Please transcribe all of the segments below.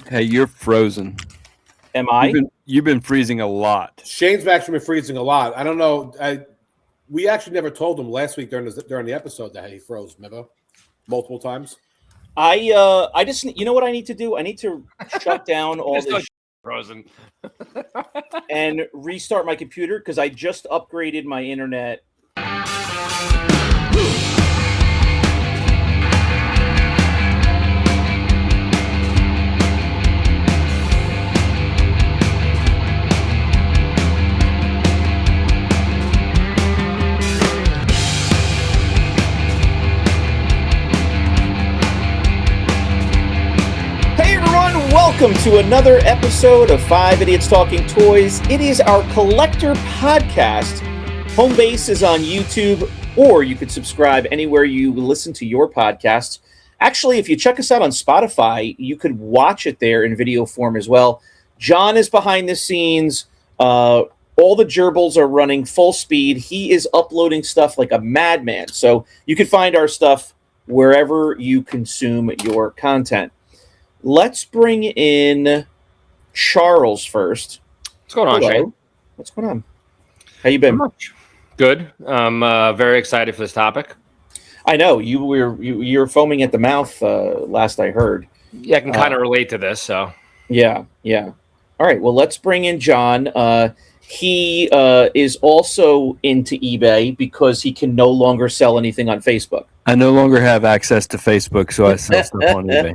Hey, you're frozen. Am I? You've been freezing a lot. Shane's actually been freezing a lot. I don't know. We actually never told him last week during the episode that he froze. Remember, multiple times. I just, you know what I need to do? I need to shut down all this frozen and restart my computer because I just upgraded my internet. Welcome to another episode of 5 Idiots Talking Toys. It is our collector podcast. Home base is on YouTube, or you could subscribe anywhere you listen to your podcasts. Actually, if you check us out on Spotify, you could watch it there in video form as well. John is behind the scenes. All the gerbils are running full speed. He is uploading stuff like a madman. So you can find our stuff wherever you consume your content. Let's bring in Charles first. What's going on, Shane? What's going on? How you been? Good. I'm very excited for this topic. I know you're foaming at the mouth. Last I heard. Yeah, I can kind of relate to this. So yeah. All right. Well, let's bring in John. He is also into eBay because he can no longer sell anything on Facebook. I no longer have access to Facebook, so I sell stuff on eBay.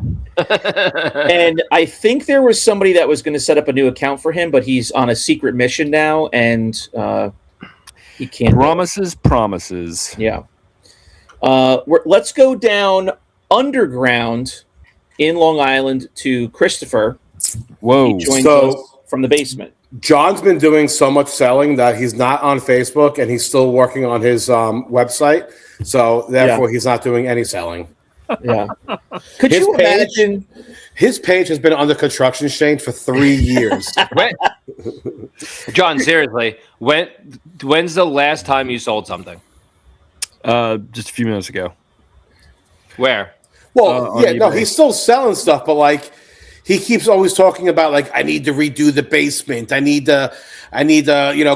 And I think there was somebody that was going to set up a new account for him, but he's on a secret mission now, and he can't. Promises. Yeah. Let's go down underground in Long Island to Christopher. Whoa. He joins us from the basement. John's been doing so much selling that he's not on Facebook, and he's still working on his website. So therefore, he's not doing any selling. Yeah. Could you imagine? His page has been under construction, Shane, for 3 years. John, seriously, when's the last time you sold something? Just a few minutes ago. Where? Well, he's still selling stuff, but like he keeps always talking about like I need to redo the basement. I need to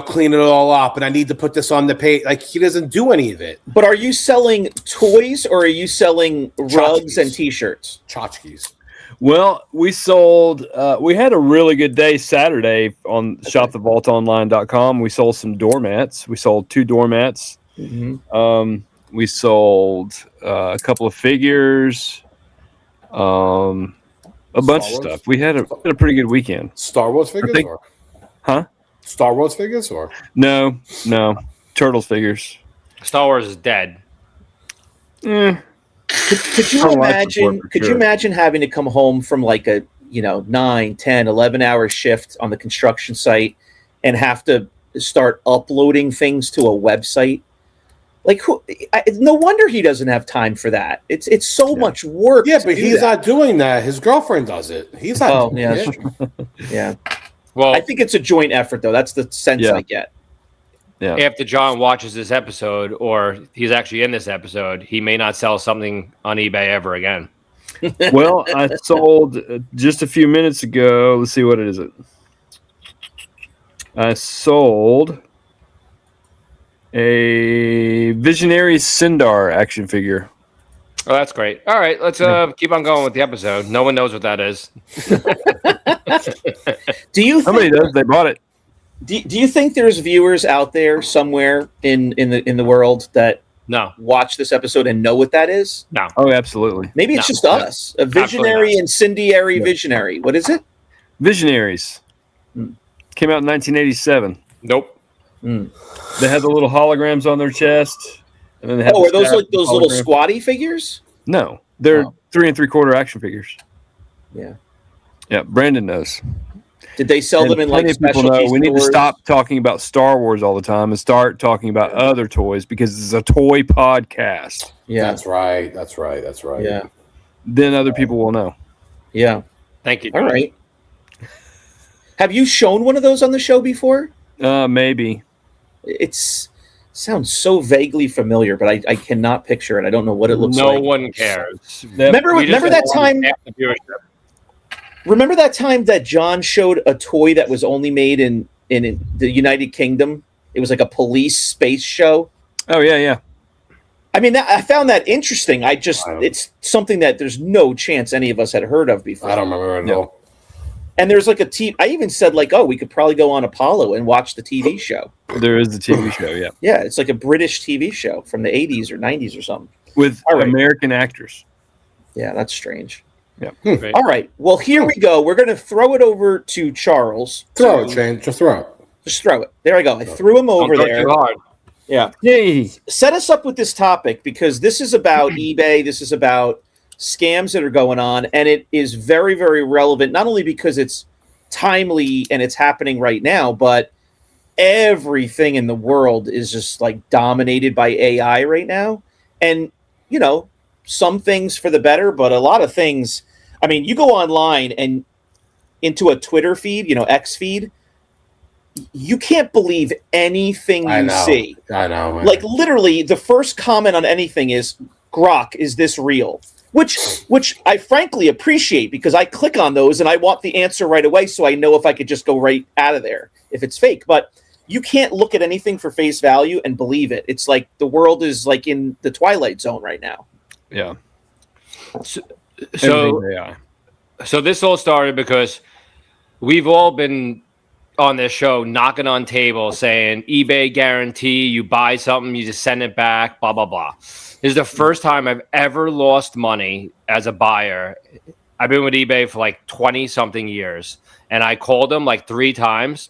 clean it all up, and I need to put this on the page. Like he doesn't do any of it. But are you selling toys or are you selling rugs and T-shirts? Tchotchkes. Well, we sold. We had a really good day Saturday on shopthevaultonline.com. We sold some doormats. We sold 2 doormats. Mm-hmm. We sold a couple of figures. A bunch of stuff. We had a pretty good weekend. Star Wars figures, huh? Star Wars figures, or no, Turtles figures. Star Wars is dead. Could you imagine? Could you imagine having to come home from like a 9, 10, 11-hour shift on the construction site and have to start uploading things to a website? Like, no wonder he doesn't have time for that. It's so much work. Yeah, but he's not doing that. His girlfriend does it. He's not. Oh, yeah, yeah. Well, I think it's a joint effort, though. That's the sense I get. Yeah. After John watches this episode, or he's actually in this episode, he may not sell something on eBay ever again. Well, I sold just a few minutes ago. Let's see what it is. I sold a Visionary Sindar action figure. Oh, that's great. All right, let's keep on going with the episode. No one knows what that is. Do you? Somebody does. They bought it. Do you think there's viewers out there somewhere in the world that watch this episode and know what that is? No. Oh, absolutely. Maybe it's just us. A visionary incendiary visionary. What is it? Visionaries. Came out in 1987. Nope. They had the little holograms on their chest. And then they had are those like those little squatty figures? No, they're 3 3/4 action figures. Yeah. Yeah, Brandon knows. Did they sell them in like specialty stores? We need to stop talking about Star Wars all the time and start talking about other toys because it's a toy podcast. Yeah, that's right. Yeah. Then other people will know. Yeah. Thank you. All right. Have you shown one of those on the show before? Maybe. Sounds so vaguely familiar, but I cannot picture it. I don't know what it looks like. No one cares. Remember that time? Remember that time that John showed a toy that was only made in the United Kingdom? It was like a police space show. Oh yeah. I mean, I found that interesting. It's something that there's no chance any of us had heard of before. I don't remember at all. And there's like I even said like, oh, we could probably go on Apollo and watch the TV show. There is the TV show, yeah. Yeah, it's like a British TV show from the 80s or 90s or something. With American actors. Yeah, that's strange. Yeah. Right. All right. Well, here we go. We're going to throw it over to Charles. Throw it, Shane. Just throw it. Just throw it. There I go. I threw him over there. Too hard. Yeah. Yay. Set us up with this topic because this is about eBay. This is about scams that are going on. And it is very, very relevant, not only because it's timely and it's happening right now, but everything in the world is just like dominated by AI right now. And, you know, some things for the better, but a lot of things. I mean, you go online and into a Twitter feed, you know, X feed, you can't believe anything you see. I know. Man. Like literally the first comment on anything is, Grok, is this real? Which I frankly appreciate because I click on those and I want the answer right away so I know if I could just go right out of there if it's fake. But you can't look at anything for face value and believe it. It's like the world is like in the Twilight Zone right now. Yeah. So this all started because we've all been on this show knocking on tables saying eBay guarantee, you buy something, you just send it back, blah, blah, blah. This is the first time I've ever lost money as a buyer. I've been with eBay for like 20 something years and I called them like 3 times.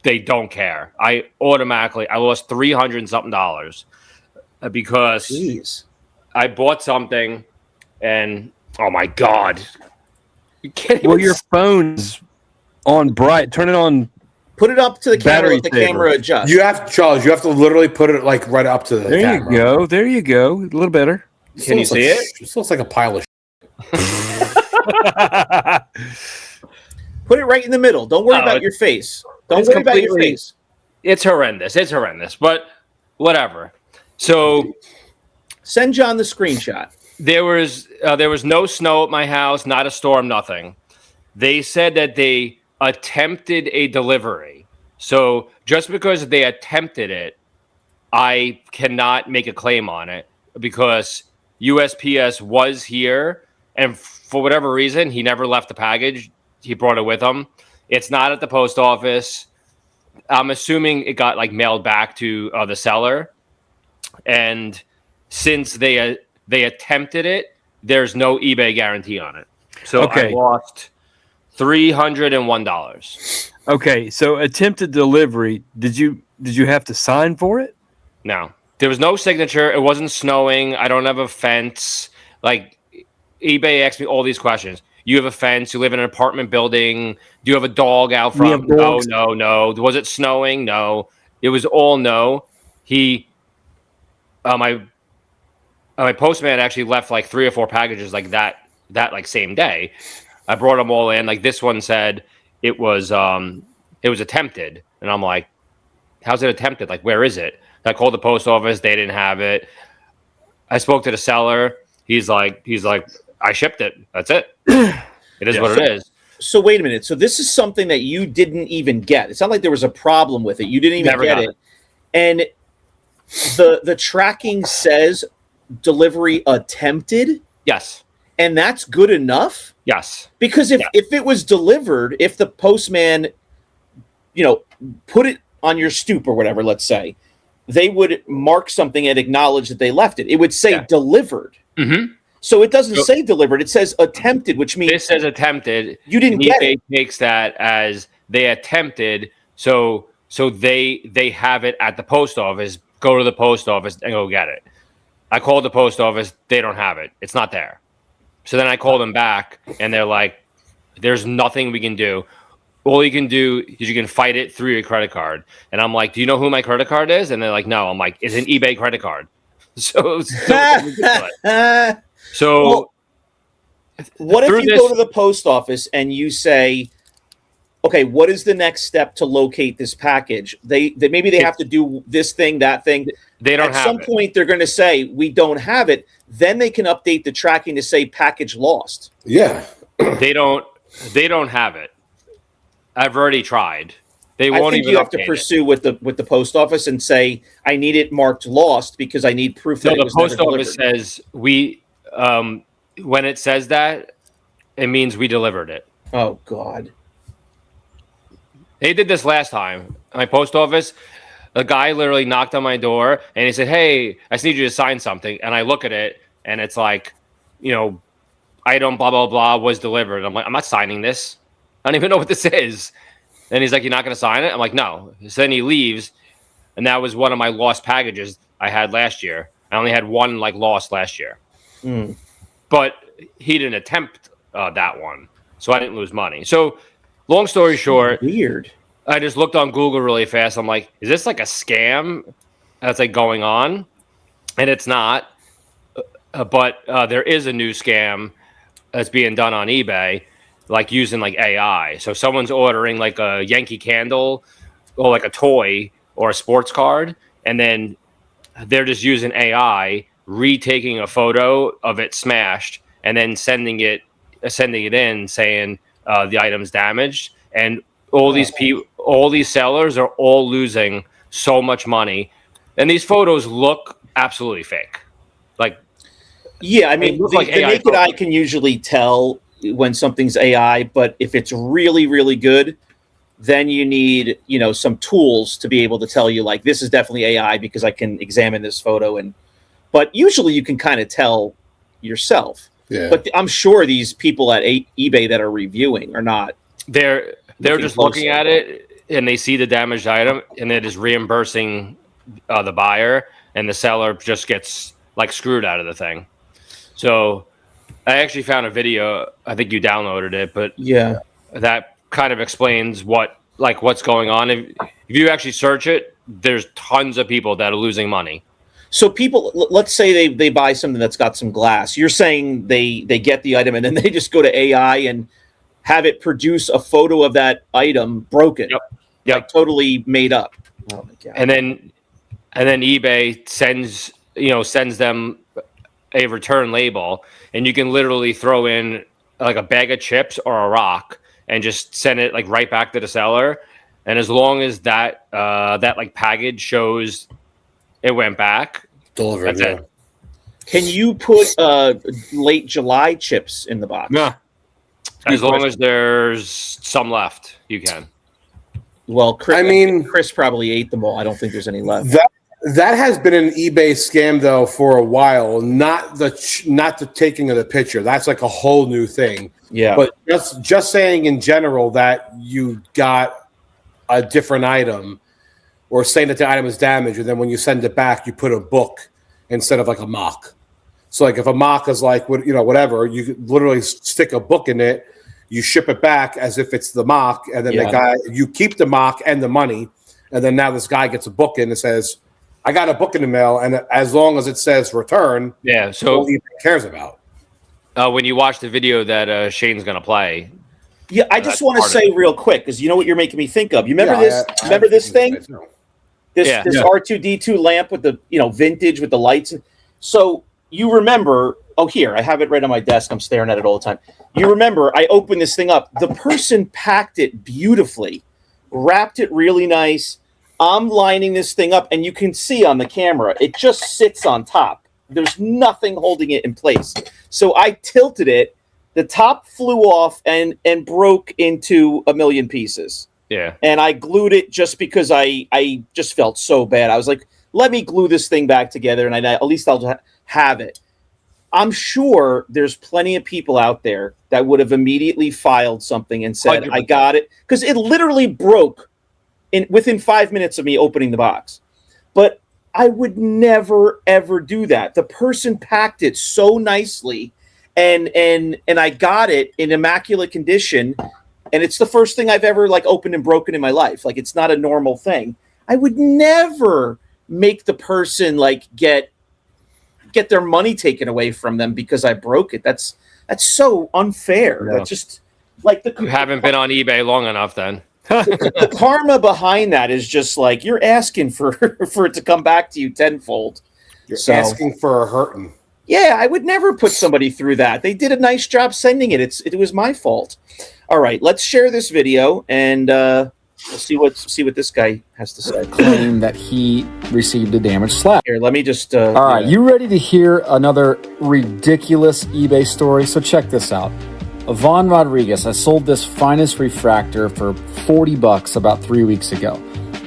They don't care. I lost $300 and something because Jeez. I bought something and oh my God. You can't Well, your phone's on bright. Turn it on. Put it up to the camera. Battery Let the saver. camera adjust. Charles, you have to literally put it like right up to the camera. There you go. A little better. Can you see it? It looks like a pile of Put it right in the middle. Don't worry about your face. Don't worry about your face. It's horrendous. It's horrendous, but whatever. So send John the screenshot. There was no snow at my house, not a storm, nothing. They said that they attempted a delivery. So just because they attempted it, I cannot make a claim on it because USPS was here and for whatever reason, he never left the package. He brought it with him. It's not at the post office. I'm assuming it got like mailed back to the seller. And since they attempted it, there's no eBay guarantee on it. So I lost $301. Okay, so attempted delivery. Did you have to sign for it? No, there was no signature. It wasn't snowing. I don't have a fence. Like eBay asked me all these questions. You have a fence. You live in an apartment building. Do you have a dog out front? No. Was it snowing? No. It was all no. My postman actually left like 3 or 4 packages like that like same day. I brought them all in. Like this one said it was attempted, and I'm like, how's it attempted? Like where is it? And I called the post office. They didn't have it. I spoke to the seller. He's like, I shipped it. That's it. It is what it is. So wait a minute. So this is something that you didn't even get. It's not like there was a problem with it. You didn't even get it. And the tracking says delivery attempted. Yes. And that's good enough? Yes. Because if it was delivered, if the postman, put it on your stoop or whatever, let's say, they would mark something and acknowledge that they left it. It would say delivered. Mm-hmm. So it doesn't say delivered. It says attempted, which means this says attempted. You didn't get it. Takes that as they attempted. So they have it at the post office. Go to the post office and go get it. I called the post office. They don't have it. It's not there. So then I call them back and they're like, there's nothing we can do. All you can do is you can fight it through your credit card. And I'm like, do you know who my credit card is? And they're like, no. I'm like, it's an eBay credit card. So well, what if you go to the post office and you say, okay, what is the next step to locate this package? They maybe they have to do this thing, that thing. They don't have it. At some point, they're going to say, we don't have it. Then they can update the tracking to say package lost. Yeah. They don't. They don't have it. I've already tried. They I won't think even you have to update pursue with the post office and say, I need it marked lost because I need proof that No, it the was post never office delivered. says when it says that, it means we delivered it. Oh God. They did this last time. My post office, a guy literally knocked on my door and he said, "Hey, I just need you to sign something." And I look at it and it's like, item blah blah blah was delivered. I'm like, I'm not signing this. I don't even know what this is. And he's like, "You're not going to sign it?" I'm like, "No." So then he leaves, and that was one of my lost packages I had last year. I only had one lost last year, but he didn't attempt that one, so I didn't lose money. So, long story short, Weird. I just looked on Google really fast. I'm like, is this like a scam that's going on? And it's not. But there is a new scam that's being done on eBay, using AI. So someone's ordering a Yankee candle or a toy or a sports card, and then they're just using AI, retaking a photo of it smashed, and then sending it in saying the item's damaged, and all these sellers are all losing so much money, and these photos look absolutely fake. Yeah, I mean, the naked eye can usually tell when something's AI, but if it's really, really good, then you need, some tools to be able to tell you this is definitely AI because I can examine this photo. But usually you can kind of tell yourself. Yeah. But I'm sure these people at eBay that are reviewing are not. They're just looking at it and they see the damaged item and they're just reimbursing the buyer, and the seller just gets screwed out of the thing. So I actually found a video. I think you downloaded it, but yeah, that kind of explains what's going on. If you actually search it, there's tons of people that are losing money. So people, let's say they buy something that's got some glass. You're saying they get the item and then they just go to AI and have it produce a photo of that item broken, yep. Totally made up. Oh my God. And then eBay sends them a return label, and you can literally throw in a bag of chips or a rock and just send it right back to the seller. And as long as that package shows it went back, delivered. That's it. Can you put late July chips in the box? Yeah. As long as there's some left, you can. Well, Chris probably ate them all. I don't think there's any left. That has been an eBay scam though for a while. Not the taking of the picture. That's a whole new thing. Yeah. But just saying in general that you got a different item, or saying that the item is damaged, and then when you send it back, you put a book instead of a mock. So if a mock is whatever, you could literally stick a book in it. You ship it back as if it's the mock, and then the guy, you keep the mock and the money, and then now this guy gets a book in and says, I got a book in the mail, and as long as it says return, so all he cares about. When you watch the video that Shane's going to play. Yeah, I just want to say real quick, because you know what you're making me think of. You remember this? Remember this thing? This R2D2 lamp with the vintage with the lights. So you remember? Oh, here I have it right on my desk. I'm staring at it all the time. You remember? I opened this thing up. The person packed it beautifully, wrapped it really nice. I'm lining this thing up, and you can see on the camera, it just sits on top. There's nothing holding it in place. So I tilted it. The top flew off and broke into a million pieces. Yeah. And I glued it just because I just felt so bad. I was like, let me glue this thing back together, and at least I'll have it. I'm sure there's plenty of people out there that would have immediately filed something and said, 100%. I got it. Because it literally broke within 5 minutes of me opening the box. But I would never, ever do that. The person packed it so nicely, and I got it in immaculate condition, and it's the first thing I've ever opened and broken in my life. It's not a normal thing. I would never make the person get their money taken away from them because I broke it. That's so unfair. Yeah. That's just you haven't been on eBay long enough then. The karma behind that is just you're asking for it to come back to you tenfold. You're asking for a hurting. Yeah, I would never put somebody through that. They did a nice job sending it. It was my fault. All right, let's share this video and we'll see what this guy has to say. Claim that he received a damaged slab. Here, let me just. All right, you ready to hear another ridiculous eBay story? So check this out. Yvonne Rodriguez, I sold this finest refractor for $40 about 3 weeks ago.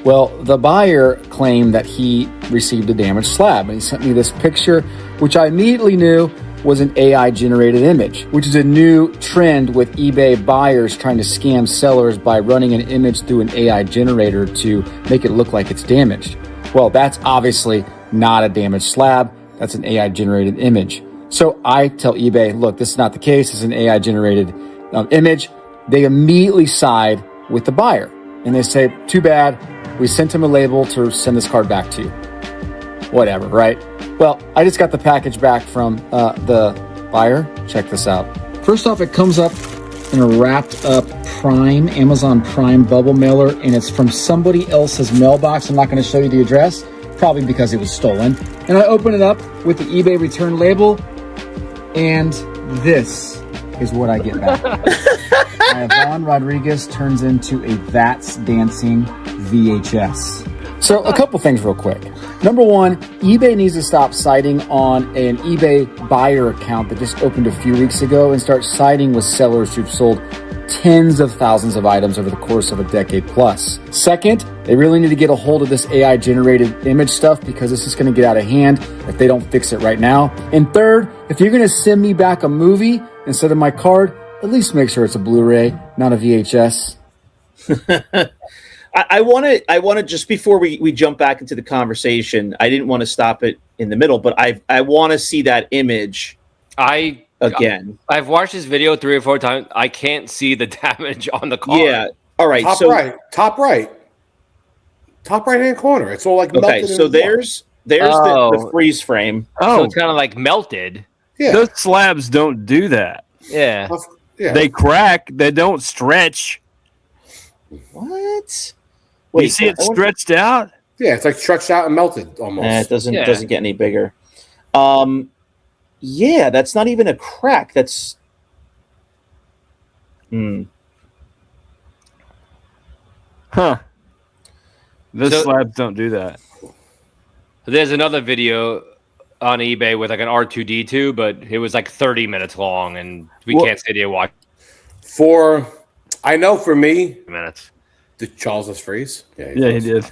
Well, the buyer claimed that he received a damaged slab, and he sent me this picture, which I immediately knew was an AI-generated image, which is a new trend with eBay buyers trying to scam sellers by running an image through an AI generator to make it look like it's damaged. Well, that's obviously not a damaged slab. That's an AI-generated image. So I tell eBay, look, this is not the case. It's an AI-generated image. They immediately side with the buyer, and they say, too bad. We sent him a label to send this card back to you. Whatever, right? Well, I just got the package back from the buyer. Check this out. First off, it comes up in a wrapped up Prime, Amazon Prime bubble mailer, and it's from somebody else's mailbox. I'm not going to show you the address, probably because it was stolen. And I open it up with the eBay return label, and this is what I get back. Yvonne Rodriguez turns into a That's Dancing VHS. So a couple things real quick. Number one, eBay needs to stop citing on an eBay buyer account that just opened a few weeks ago and start siding with sellers who've sold tens of thousands of items over the course of a decade plus. Second, they really need to get a hold of this AI generated image stuff because this is going to get out of hand if they don't fix it right now. And third, if you're going to send me back a movie instead of my card, at least make sure it's a Blu-ray, not a VHS. I want to just before we jump back into the conversation, I didn't want to stop it in the middle, but I want to see that image again. I've watched this video 3 or 4 times. I can't see the damage on the card. Yeah. All right. Top right hand corner. It's all like melted. Okay. So there's the freeze frame. So it's kind of like melted. Yeah. Those slabs don't do that. Yeah. They crack. They don't stretch. What? You see it stretched out? Yeah, it's like stretched out and melted almost. It doesn't get any bigger. Yeah, that's not even a crack. That's Huh. Those slabs don't do that. There's another video on eBay with like an R2D2, but it was like 30 minutes long, and we can't sit here watch. I know for me, minutes. Did Charles just freeze? Yeah, he did.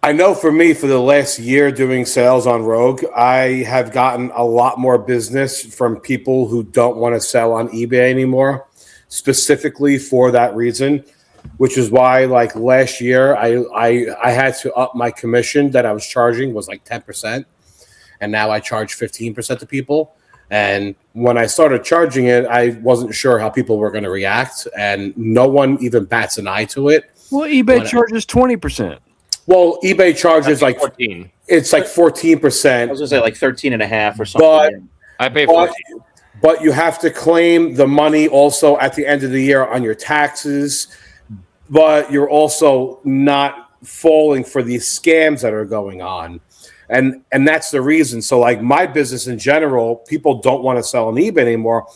I know for me, for the last year doing sales on Rogue, I have gotten a lot more business from people who don't want to sell on eBay anymore, specifically for that reason, which is why, like last year, I had to up my commission that I was charging was like 10%, and now I charge 15% to people. And when I started charging it, I wasn't sure how people were going to react, and no one even bats an eye to it. Well, eBay charges 20%. Well, eBay charges like 14. It's like 14%. I was going to say like 13.5 or something. But I pay 14. But you have to claim the money also at the end of the year on your taxes. But you're also not falling for these scams that are going on. And that's the reason. So like my business in general, people don't want to sell on eBay anymore.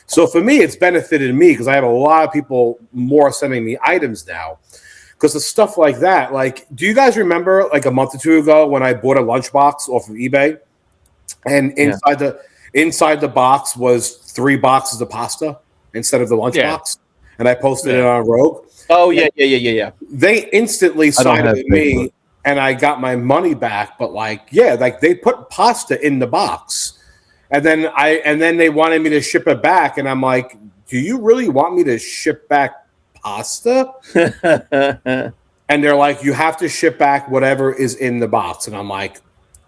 So for me, it's benefited me because I have a lot of people more sending me items now. Because of stuff like that. Like, do you guys remember like a month or two ago when I bought a lunchbox off of eBay? And inside the box was 3 boxes of pasta instead of the lunchbox. And I posted it on Rogue. Oh, yeah. They instantly sided with me. And I got my money back, but they put pasta in the box, and then they wanted me to ship it back, and I'm like, do you really want me to ship back pasta? And they're like, you have to ship back whatever is in the box, and I'm like,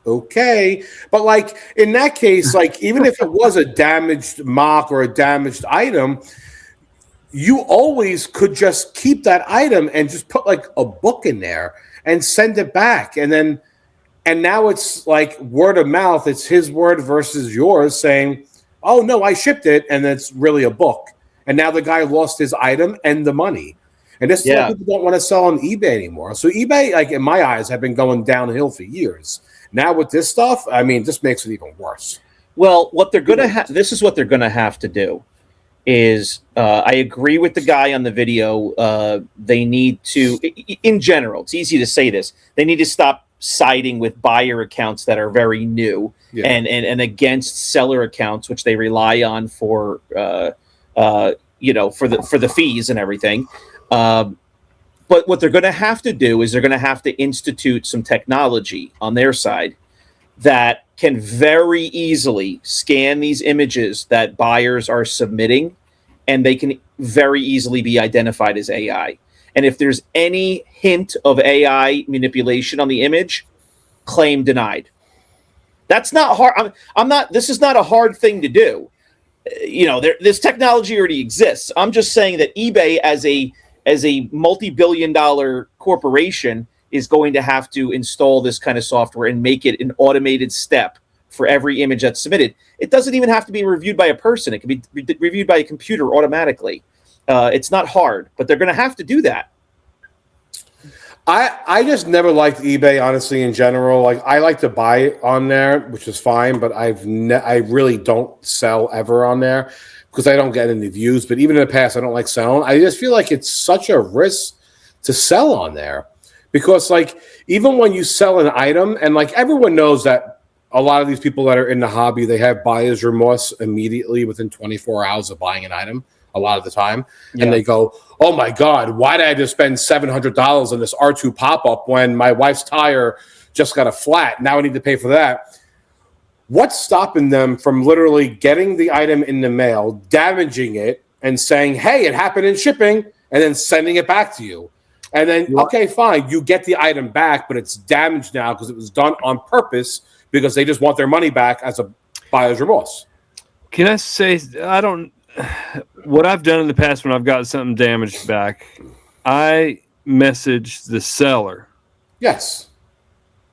okay, but like in that case, like even if it was a damaged mock or a damaged item, you always could just keep that item and just put like a book in there and send it back. And now it's like word of mouth. It's his word versus yours saying, oh, no, I shipped it. And it's really a book. And now the guy lost his item and the money. And this is why people don't want to sell on eBay anymore. So eBay, like in my eyes, have been going downhill for years. Now with this stuff, I mean, this makes it even worse. Well, what they're going to have, this is what they're going to have to do is, I agree with the guy on the video. They need to, in general, it's easy to say this, they need to stop siding with buyer accounts that are very new and against seller accounts, which they rely on for, for the fees and everything. But what they're going to have to do is they're going to have to institute some technology on their side that can very easily scan these images that buyers are submitting, and they can very easily be identified as AI. And if there's any hint of AI manipulation on the image, claim denied. That's not hard. This is not a hard thing to do. This technology already exists. I'm just saying that eBay as a multi-billion-dollar corporation is going to have to install this kind of software and make it an automated step for every image that's submitted. It doesn't even have to be reviewed by a person. It can be reviewed by a computer automatically. It's not hard, but they're going to have to do that. I just never liked eBay, honestly, in general. Like, I like to buy on there, which is fine, but I really don't sell ever on there because I don't get any views. But even in the past, I don't like selling. I just feel like it's such a risk to sell on there because, like, even when you sell an item, and like everyone knows that a lot of these people that are in the hobby, they have buyer's remorse immediately within 24 hours of buying an item. A lot of the time, and they go, "Oh my God, why did I just spend $700 on this R2 pop-up when my wife's tire just got a flat? Now I need to pay for that." What's stopping them from literally getting the item in the mail, damaging it, and saying, "Hey, it happened in shipping," and then sending it back to you? And then, okay, fine, you get the item back, but it's damaged now because it was done on purpose because they just want their money back as a buyer's remorse. Can I say, what I've done in the past when I've got something damaged back, I message the seller. Yes.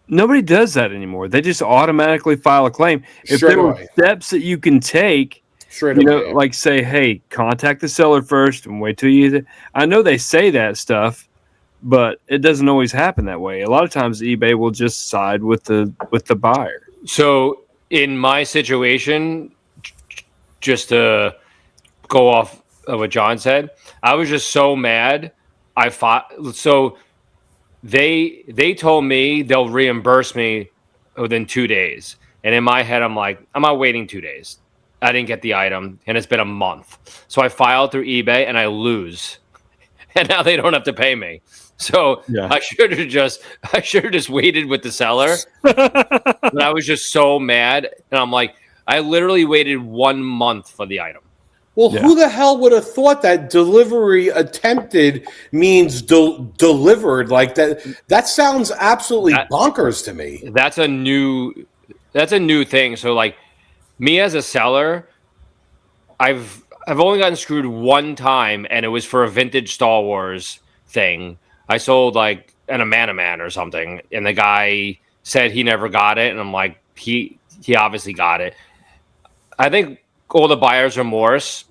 Nobody does that anymore. They just automatically file a claim. If there were steps that you can take, like say, hey, contact the seller first and wait till you. I know they say that stuff, but it doesn't always happen that way. A lot of times eBay will just side with the buyer. So in my situation, just to go off of what John said, I was just so mad. I fought. So they told me they'll reimburse me within 2 days. And in my head, I'm like, I'm not waiting 2 days. I didn't get the item, and it's been a month. So I filed through eBay, and I lose. And now they don't have to pay me. So I should have just waited with the seller. But I was just so mad. And I'm like, I literally waited 1 month for the item. Well, who the hell would have thought that delivery attempted means delivered? Like that? That sounds absolutely bonkers to me. That's a new thing. So, like, me as a seller, I've only gotten screwed one time, and it was for a vintage Star Wars thing. I sold like a man or something, and the guy said he never got it, and I'm like, he obviously got it. I think all the buyer's remorse.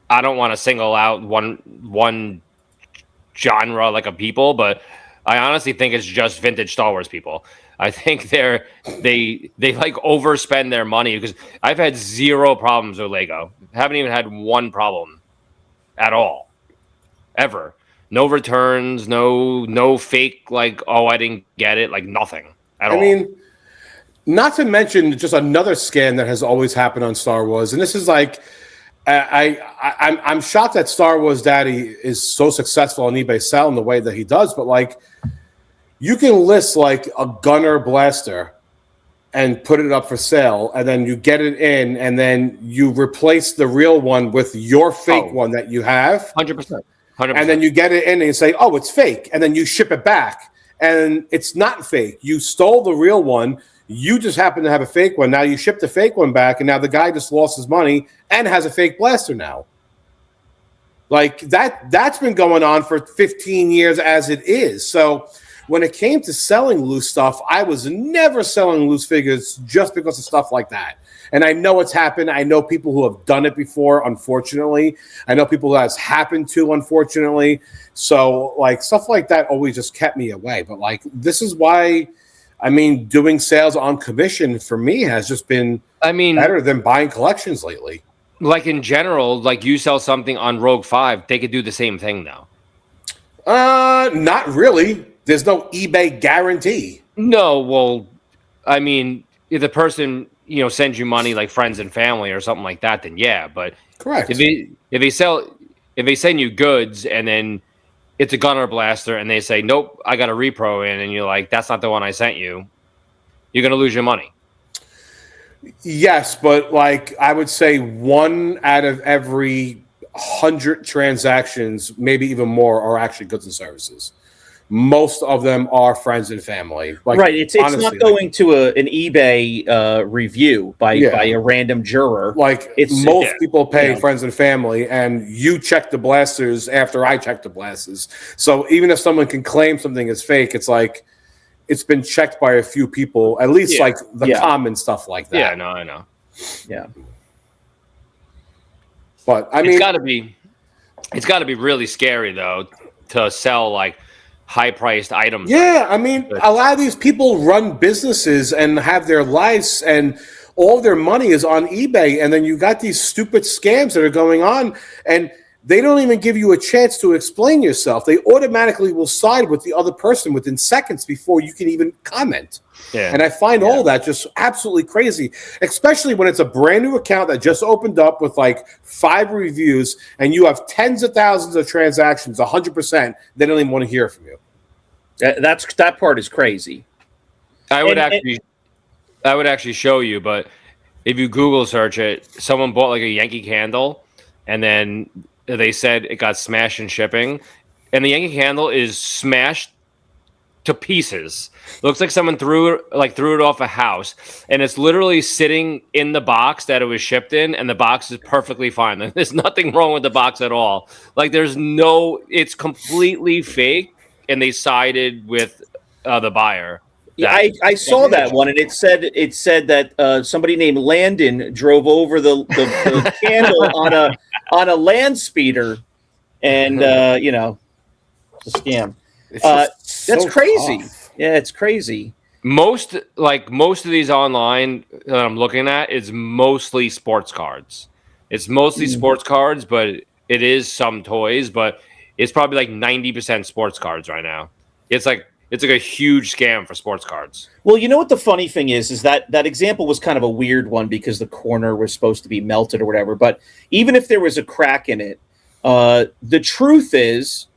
I don't want to single out one genre like a people, but I honestly think it's just vintage Star Wars people. I think they like overspend their money because I've had zero problems with Lego. Haven't even had one problem at all, ever. No returns, no fake like, oh, I didn't get it, like nothing at all. I mean, not to mention just another scam that has always happened on Star Wars, and this is like, I'm shocked that Star Wars Daddy is so successful on eBay selling the way that he does, but like, you can list like a gunner blaster and put it up for sale, and then you get it in, and then you replace the real one with your fake one that you have. 100%. And then you get it in and you say, oh, it's fake. And then you ship it back. And it's not fake. You stole the real one. You just happen to have a fake one. Now you ship the fake one back, and now the guy just lost his money and has a fake blaster now. Like that's been going on for 15 years as it is. So when it came to selling loose stuff, I was never selling loose figures just because of stuff like that. And I know it's happened. I know people who have done it before, unfortunately. I know people that it's happened to, unfortunately. So, like, stuff like that always just kept me away. But, like, this is why I mean, doing sales on commission for me has just been better than buying collections lately. Like in general, like you sell something on Rogue 5, they could do the same thing though. Not really. There's no eBay guarantee. No, well, I mean, if the person, sends you money like friends and family or something like that, then yeah, but correct. If they send you goods and then it's a gunner blaster and they say, nope, I got a repro in, and you're like, that's not the one I sent you, you're going to lose your money. Yes, but like I would say 1 out of every 100 transactions, maybe even more, are actually goods and services. Most of them are friends and family. Like, right. It's honestly, not going to an eBay review by a random juror. Like most people pay friends and family, and you check the blasters after I check the blasters. So even if someone can claim something is fake, it's like it's been checked by a few people, at least like the common stuff like that. Yeah, no, I know. Yeah. But I mean, it's got to be really scary though to sell like high-priced items. Yeah, I mean, a lot of these people run businesses and have their lives, and all their money is on eBay, and then you got these stupid scams that are going on, and they don't even give you a chance to explain yourself. They automatically will side with the other person within seconds before you can even comment. Yeah. And I find all that just absolutely crazy, especially when it's a brand new account that just opened up with like 5 reviews and you have tens of thousands of transactions, 100%. They don't even want to hear from you. That part is crazy. I would actually show you, but if you Google search it, someone bought like a Yankee Candle and then they said it got smashed in shipping, and the Yankee Candle is smashed to pieces. Looks like someone threw it off a house, and it's literally sitting in the box that it was shipped in, and the box is perfectly fine. There's nothing wrong with the box at all. Like it's completely fake, and they sided with the buyer. Yeah, I saw that one, and it said that somebody named Landon drove over the candle on a land speeder, and it's a scam. That's crazy. Tough. Yeah, it's crazy. Most of these online that I'm looking at is mostly sports cards. It's mostly sports cards, but it is some toys, but it's probably like 90% sports cards right now. It's like a huge scam for sports cards. Well, you know what the funny thing is that example was kind of a weird one because the corner was supposed to be melted or whatever. But even if there was a crack in it, the truth is,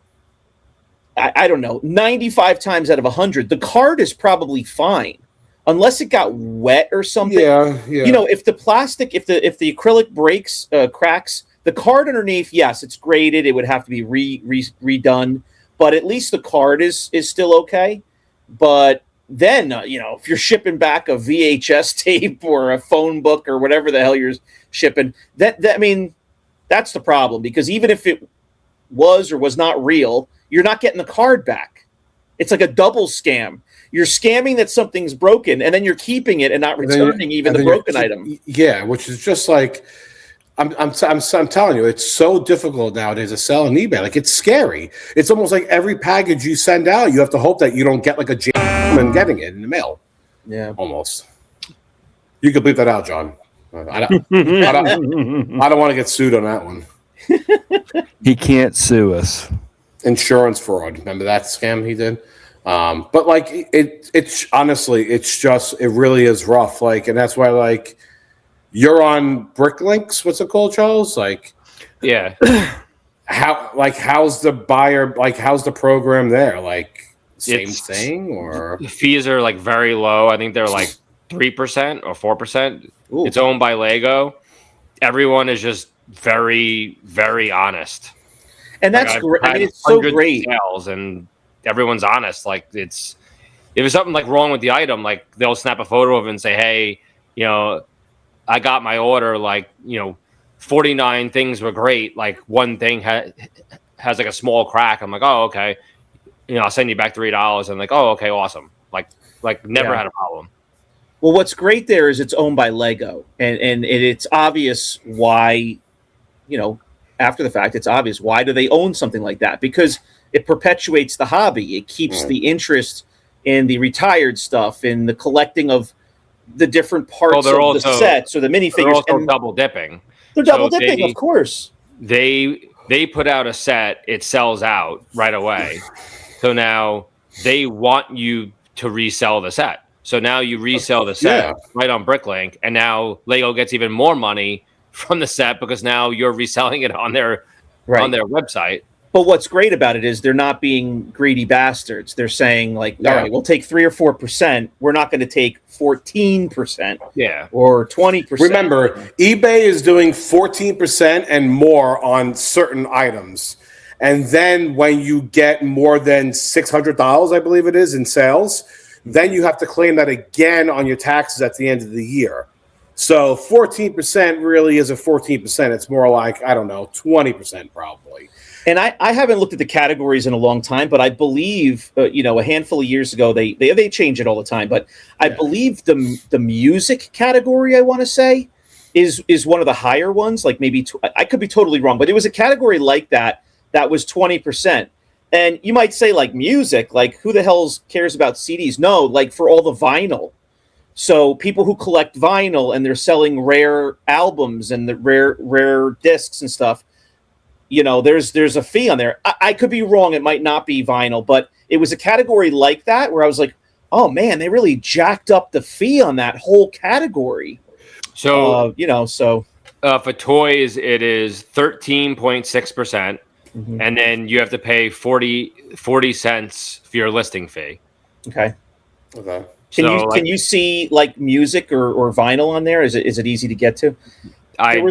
I don't know, 95 times out of 100, the card is probably fine, unless it got wet or something. Yeah. If the plastic, if the acrylic breaks, cracks, the card underneath, yes, it's graded. It would have to be redone. But at least the card is still okay. But then, if you're shipping back a VHS tape or a phone book or whatever the hell you're shipping, that's the problem. Because even if it was or was not real, you're not getting the card back. It's like a double scam. You're scamming that something's broken, and then you're keeping it and not returning even the broken item. Yeah, which is just like... I'm telling you, it's so difficult nowadays to sell on eBay. Like, it's scary. It's almost like every package you send out, you have to hope that you don't get like a jam and getting it in the mail. Yeah, almost. You can bleep that out, John. I don't want to get sued on that one. He can't sue us. Insurance fraud. Remember that scam he did? But like it's honestly, it really is rough. Like, and that's why like. You're on BrickLinks. What's it called, Charles? Like, yeah. How's the buyer? Like, how's the program there? Like, same thing, or the fees are like very low. I think they're like 3% or 4%. It's owned by Lego. Everyone is just very, very honest, and that's great. I mean, it's so great. Sales and everyone's honest. Like, if there's something like wrong with the item, like they'll snap a photo of it and say, "Hey, I got my order, 49 things were great. Like, one thing has like a small crack." I'm like, "Oh, okay. I'll send you back $3." And like, "Oh, okay, awesome." Like never had a problem. Well, what's great there is it's owned by Lego, and it's obvious why, after the fact, it's obvious why do they own something like that? Because it perpetuates the hobby. It keeps the interest in the retired stuff, in the collecting of the different parts of the sets or the minifigures. They're also double dipping. They're double dipping, of course. They put out a set, it sells out right away. So now they want you to resell the set. So now you resell the set right on BrickLink, and now Lego gets even more money from the set because now you're reselling it on their website. But what's great about it is they're not being greedy bastards. They're saying like, all right, we'll take 3 or 4%. We're not going to take 14%. Or 20%. Remember, eBay is doing 14% and more on certain items. And then when you get more than $600, I believe it is, in sales, then you have to claim that again on your taxes at the end of the year. So 14% really isn't 14%. It's more like, I don't know, 20% probably. And I haven't looked at the categories in a long time, but I believe, a handful of years ago, they change it all the time. But I believe the music category, I want to say, is one of the higher ones. Like maybe, I could be totally wrong, but it was a category like that was 20%. And you might say like music, like who the hell cares about CDs? No, like for all the vinyl. So people who collect vinyl and they're selling rare albums and the rare discs and stuff, there's a fee on there. I could be wrong. It might not be vinyl, but it was a category like that where I was like, oh man, they really jacked up the fee on that whole category. So, for toys, it is 13.6%. And then you have to pay 40 cents for your listing fee. Okay. Can you see like music or vinyl on there? Is it easy to get to? I'm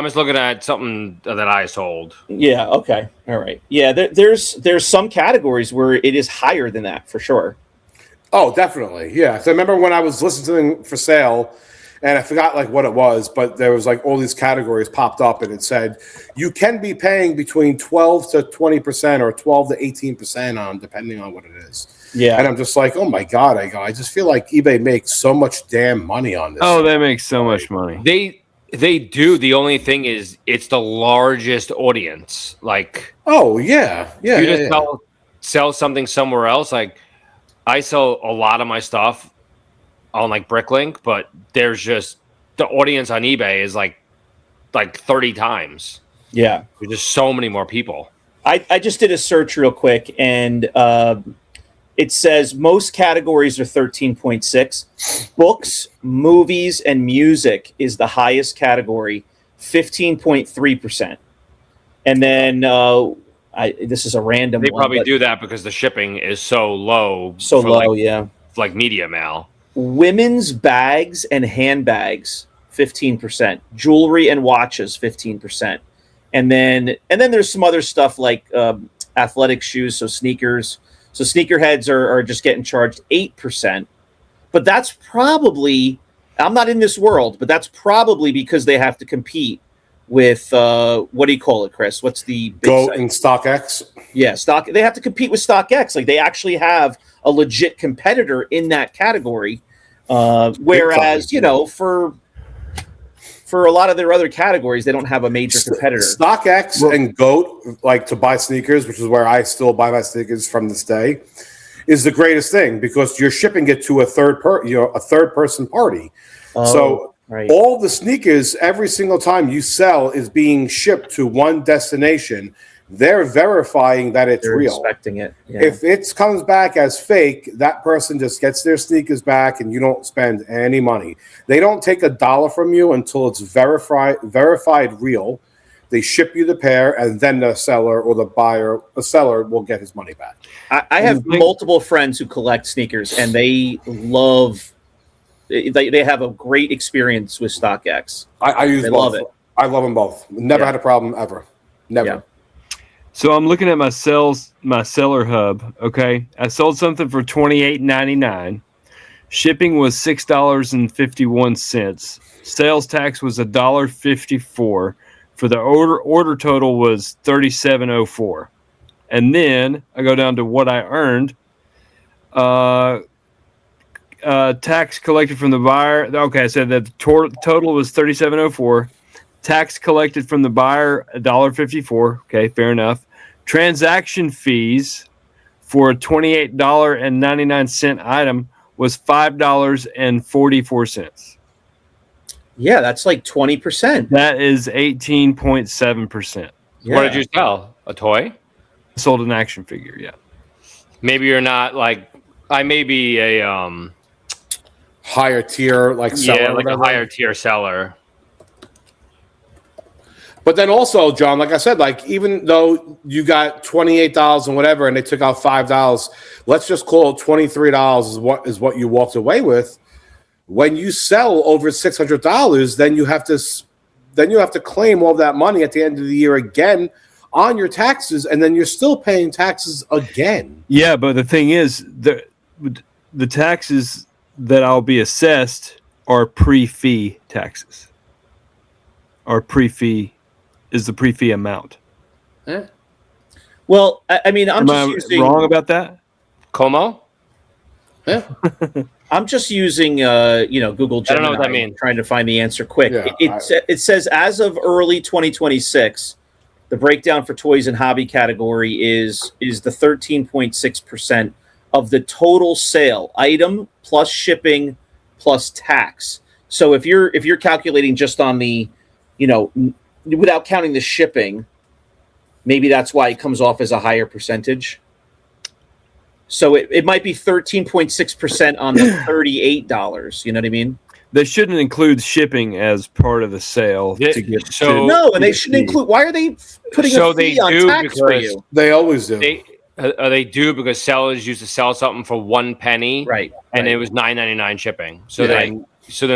just looking at something that I sold. Yeah. Okay. All right. Yeah. There's some categories where it is higher than that for sure. Oh, definitely. Yeah. So I remember when I was listening to something for sale, and I forgot like what it was, but there was like all these categories popped up, and it said you can be paying between 12 to 20% or 12 to 18% on, depending on what it is. Yeah. And I'm just like, oh my God, I just feel like eBay makes so much damn money on this. Oh, they make so much money. They do. The only thing is it's the largest audience. Like, oh yeah. Yeah. You just sell something somewhere else. Like I sell a lot of my stuff on like BrickLink, but there's just the audience on eBay is like 30 times. Yeah. There's just so many more people. I just did a search real quick, and it says most categories are 13.6. Books, movies, and music is the highest category, 15.3%. And then this is a random They one, probably do that because the shipping is so low. Like media mail. Women's bags and handbags, 15%. Jewelry and watches, 15%. And then there's some other stuff like athletic shoes, so sneakers. So sneakerheads are just getting charged 8%. But that's probably, I'm not in this world, but that's probably because they have to compete with, what do you call it, Chris? What's the big Go site? in StockX? Yeah, they have to compete with StockX. Like they actually have a legit competitor in that category. Whereas, for a lot of their other categories, they don't have a major competitor. StockX and GOAT, like to buy sneakers, which is where I still buy my sneakers from this day, is the greatest thing because you're shipping it to a third person party. All the sneakers, every single time you sell, is being shipped to one destination. They're verifying that it's real. Inspecting it. Yeah. If it comes back as fake, that person just gets their sneakers back and you don't spend any money. They don't take $1 from you until it's verified real. They ship you the pair, and then the seller or the seller will get his money back. I have multiple friends who collect sneakers, and they love. They have a great experience with StockX. I use both. Love it. I love them both. Never had a problem ever. Never. Yeah. So I'm looking at my seller hub. Okay, I sold something for $28.99. Shipping was $6.51. Sales tax was $1.54. For the order total was $37.04. And then I go down to what I earned. Tax collected from the buyer. Okay, I said that the total was $37.04. Tax collected from the buyer, $1.54. Okay, fair enough. Transaction fees, for a $28.99 item was $5.44. Yeah, that's like 20%. That is 18.7%. Yeah. What did you sell? A toy? I sold an action figure, yeah. Maybe you're not like, I may be a higher tier seller. Yeah, like a higher tier seller. But then also, John, like I said, even though you got $28 and whatever, and they took out $5, let's just call it $23 is what you walked away with. When you sell over $600, then you have to claim all that money at the end of the year again on your taxes, and then you're still paying taxes again. Yeah, but the thing is, the taxes that I'll be assessed are pre-fee taxes. Or pre-fee is the pre-fee amount. Well, I mean, Am I wrong about that? Como? Yeah. I'm just using, Google Gemini. I don't know what that means. Trying to find the answer quick. Yeah, it says as of early 2026, the breakdown for toys and hobby category is the 13.6% of the total sale, item plus shipping plus tax. So if you're calculating just on the, without counting the shipping, maybe that's why it comes off as a higher percentage. So it might be 13.6% on the $38. You know what I mean? They shouldn't include shipping as part of the sale. Yeah, to get no, and they shouldn't include. Why are they putting a fee on tax for you? They always do. They do because sellers used to sell something for 1 penny, right? And it was $9.99 shipping. So then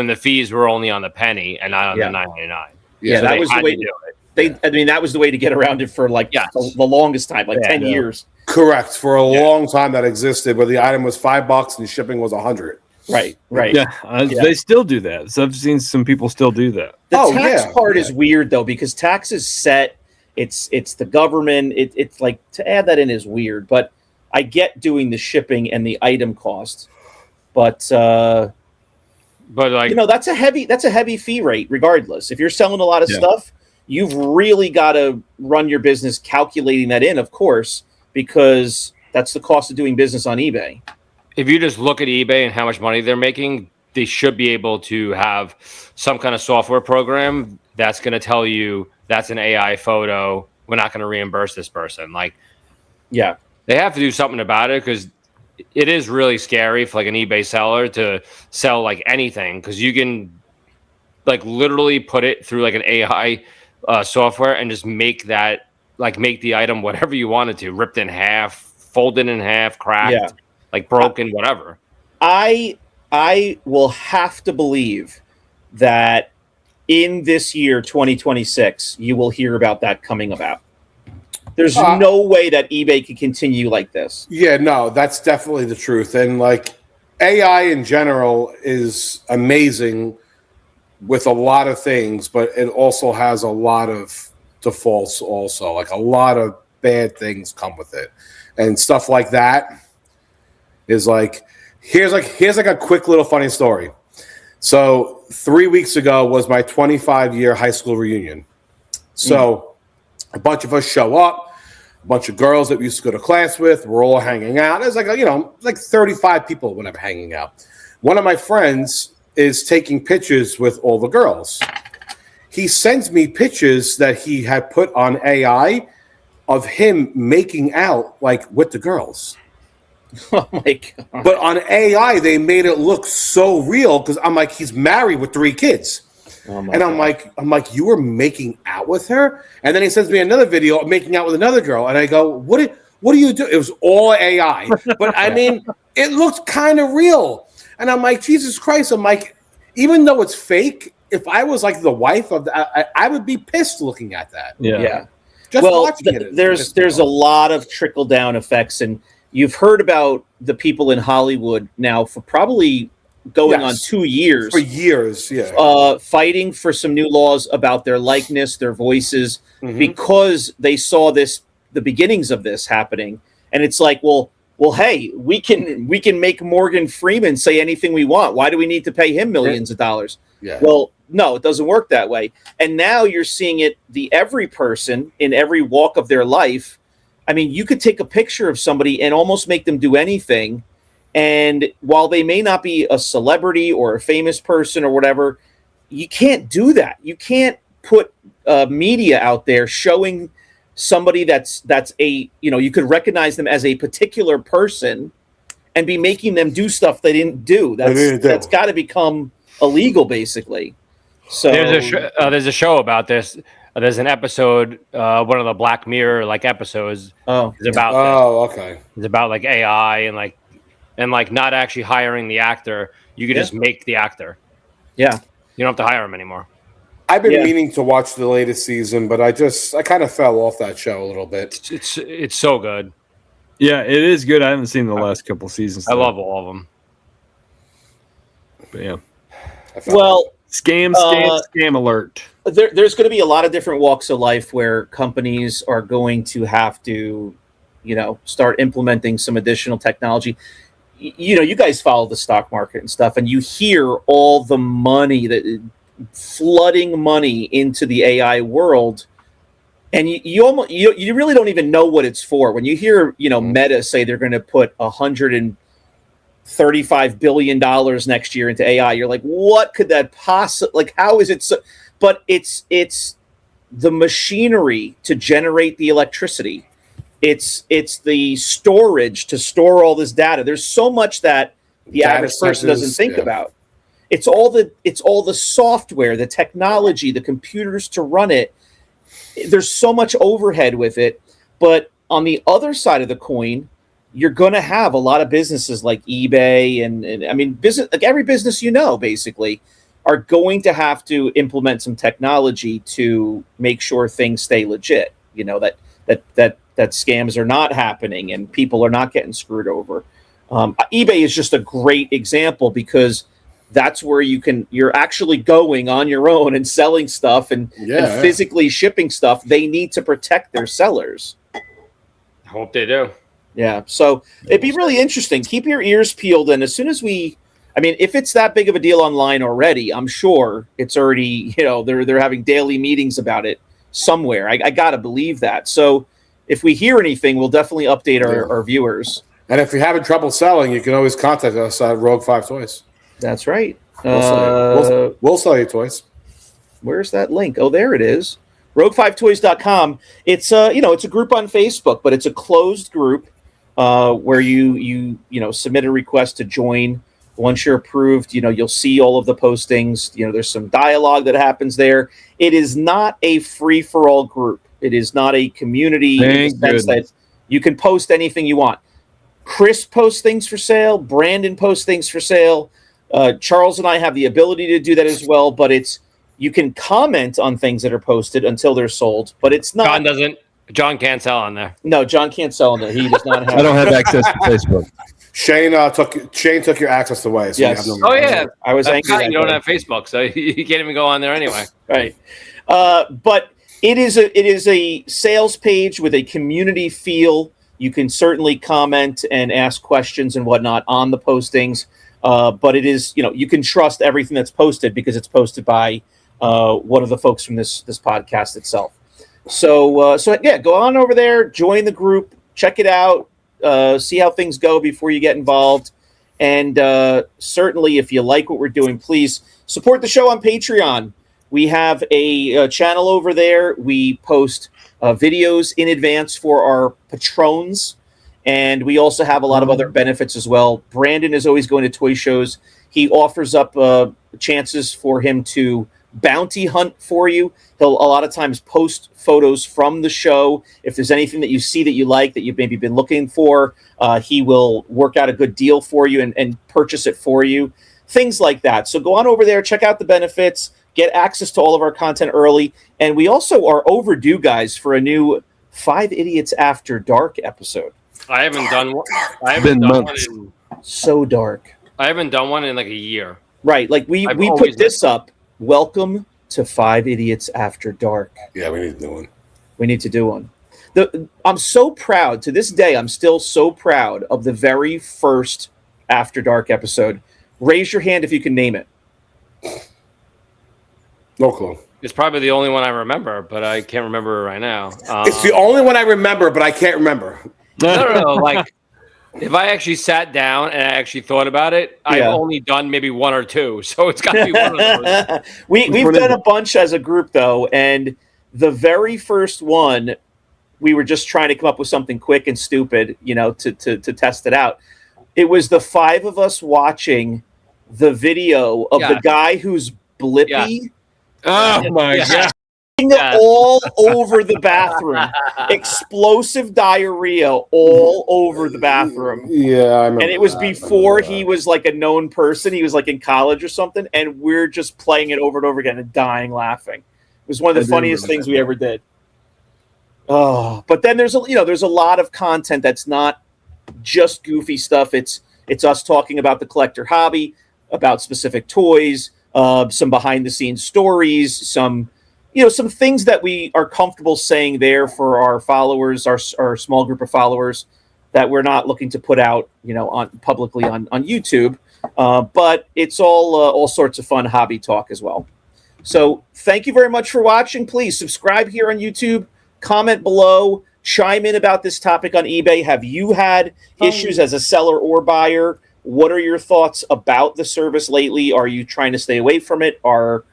the fees were only on the penny and not on the $9.99. Yeah, so that was the way to do it. That was the way to get around it for the longest time, 10 years. Correct. For a long time that existed, where the item was $5 and shipping was $100. Right. Yeah, they still do that. So I've seen some people still do that. The tax part is weird though, because tax is set. It's the government. It's like, to add that in is weird. But I get doing the shipping and the item cost, but that's a heavy fee rate. Regardless, if you're selling a lot of stuff, you've really got to run your business calculating that in, of course, because that's the cost of doing business on eBay. If you just look at eBay and how much money they're making, they should be able to have some kind of software program that's going to tell you that's an AI photo. We're not going to reimburse this person. They have to do something about it, because it is really scary for an eBay seller to sell anything, because you can literally put it through an AI software and just make that make the item whatever you want it to, ripped in half, folded in half, cracked, broken, whatever. I will have to believe that in this year, 2026, you will hear about that coming about. There's no way that eBay could continue like this. Yeah, no, that's definitely the truth. And AI in general is amazing with a lot of things, but it also has a lot of defaults also. A lot of bad things come with it. And stuff like that is here's a quick little funny story. So 3 weeks ago was my 25-year high school reunion. So a bunch of us show up, a bunch of girls that we used to go to class with. We're all hanging out. There's 35 people whenever hanging out. One of my friends is taking pictures with all the girls. He sends me pictures that he had put on AI of him making out with the girls. Oh my God. But on AI, they made it look so real, because I'm he's married with 3 kids. And I'm like, you were making out with her? And then he sends me another video of making out with another girl. And I go, what do you do? It was all AI. But I mean, it looked kind of real. And I'm like, Jesus Christ. I'm like, even though it's fake, if I was the wife of I would be pissed looking at that. Yeah. Just watching it. There's a lot of trickle down effects, and you've heard about the people in Hollywood now for probably going on 2 years. For years, yeah. Fighting for some new laws about their likeness, their voices, because they saw the beginnings of this happening. And it's well, hey, we can make Morgan Freeman say anything we want. Why do we need to pay him millions of dollars? Yeah. Well, no, it doesn't work that way. And now you're seeing it, every person in every walk of their life I mean, you could take a picture of somebody and almost make them do anything. And while they may not be a celebrity or a famous person or whatever, you can't do that. You can't put media out there showing somebody that's a, you could recognize them as a particular person and be making them do stuff they didn't do. That's got to become illegal, basically. So there's a show about this. There's an episode, one of the Black Mirror episodes. Is about okay. It's about AI and not actually hiring the actor. You could just make the actor. Yeah, you don't have to hire him anymore. I've been meaning to watch the latest season, but I kind of fell off that show a little bit. It's so good. Yeah, it is good. I haven't seen the last couple seasons. I love all of them. But yeah. Well, scam alert. There's going to be a lot of different walks of life where companies are going to have to, start implementing some additional technology. You guys follow the stock market and stuff, and you hear all the money that flooding money into the AI world. And you really don't even know what it's for. When you hear, Meta say they're going to put $135 billion next year into AI, you're like, what could that possibly, how is it so? But it's the machinery to generate the electricity. It's the storage to store all this data. There's so much that the average person doesn't think about. It's all the software, the technology, the computers to run it. There's so much overhead with it. But on the other side of the coin, you're going to have a lot of businesses like eBay and I mean, business, every business basically are going to have to implement some technology to make sure things stay legit. That scams are not happening and people are not getting screwed over. eBay is just a great example because that's where you're actually going on your own and selling stuff and physically shipping stuff. They need to protect their sellers. I hope they do. Yeah. So it'd be really interesting. Keep your ears peeled. And as soon as if it's that big of a deal online already, I'm sure it's already, they're having daily meetings about it somewhere. I got to believe that. So if we hear anything, we'll definitely update our viewers. And if you're having trouble selling, you can always contact us at Rogue 5 Toys. That's right. We'll sell you toys. Where's that link? Oh, there it is. Rogue5toys.com. It's it's a group on Facebook, but it's a closed group where you submit a request to join. Once you're approved, you'll see all of the postings. There's some dialogue that happens there. It is not a free-for-all group. It is not a community in the sense that you can post anything you want. Chris posts things for sale. Brandon posts things for sale. Charles and I have the ability to do that as well, but you can comment on things that are posted until they're sold, but it's not. John can't sell on there. No, John can't sell on there. He does not have. I don't have access to Facebook. Shane took your access away. So yes. I was angry. You don't have Facebook, so you can't even go on there anyway. Right. But it is a sales page with a community feel. You can certainly comment and ask questions and whatnot on the postings. But it is, you can trust everything that's posted because it's posted by one of the folks from this podcast itself. So go on over there, join the group, check it out, see how things go before you get involved. And certainly, if you like what we're doing, please support the show on Patreon. We have a channel over there. We post videos in advance for our patrons. And we also have a lot of other benefits as well. Brandon is always going to toy shows. He offers up chances for him to bounty hunt for you. He'll a lot of times post photos from the show. If there's anything that you see that you like, that you've maybe been looking for, he will work out a good deal for you and purchase it for you. Things like that. So go on over there, check out the benefits, get access to all of our content early. And we also are overdue, guys, for a new 5 Idiots After Dark episode. I haven't done one. So dark. I haven't done one in like a year. Right. Like we put this up. Welcome to 5 Idiots After Dark. Yeah, we need to do one. We need to do one. I'm so proud. To this day, I'm still so proud of the very first After Dark episode. Raise your hand if you can name it. No clue. It's probably the only one I remember, but I can't remember it right now. It's the only one I remember, but I can't remember. No. Like, if I actually sat down and I actually thought about it, I've only done maybe one or two. So it's got to be one of those. We've done a bunch as a group, though. And the very first one, we were just trying to come up with something quick and stupid, to test it out. It was the 5 of us watching the video of the guy who's Blippy. Yeah. Oh my God. All over the bathroom. Explosive diarrhea all over the bathroom. Yeah, I remember. And it was before he was like a known person. He was like in college or something. And we're just playing it over and over again and dying laughing. It was one of the funniest things we ever did. Oh, but then there's a lot of content that's not just goofy stuff. It's us talking about the collector hobby, about specific toys, some behind the scenes stories, some things that we are comfortable saying there for our followers, our small group of followers, that we're not looking to put out, on publicly on YouTube. But it's all sorts of fun hobby talk as well. So thank you very much for watching. Please subscribe here on YouTube, comment below, chime in about this topic on eBay. Have you had issues as a seller or buyer? What are your thoughts about the service lately? Are you trying to stay away from it? Are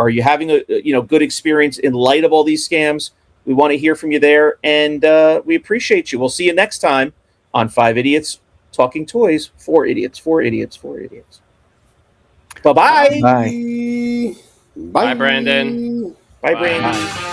you having a good experience in light of all these scams? We want to hear from you there, and we appreciate you. We'll see you next time on 5 Idiots Talking Toys. 4 Idiots, 4 Idiots, 4 Idiots. Bye-bye. Bye. Bye, Brandon. Bye, Brandon.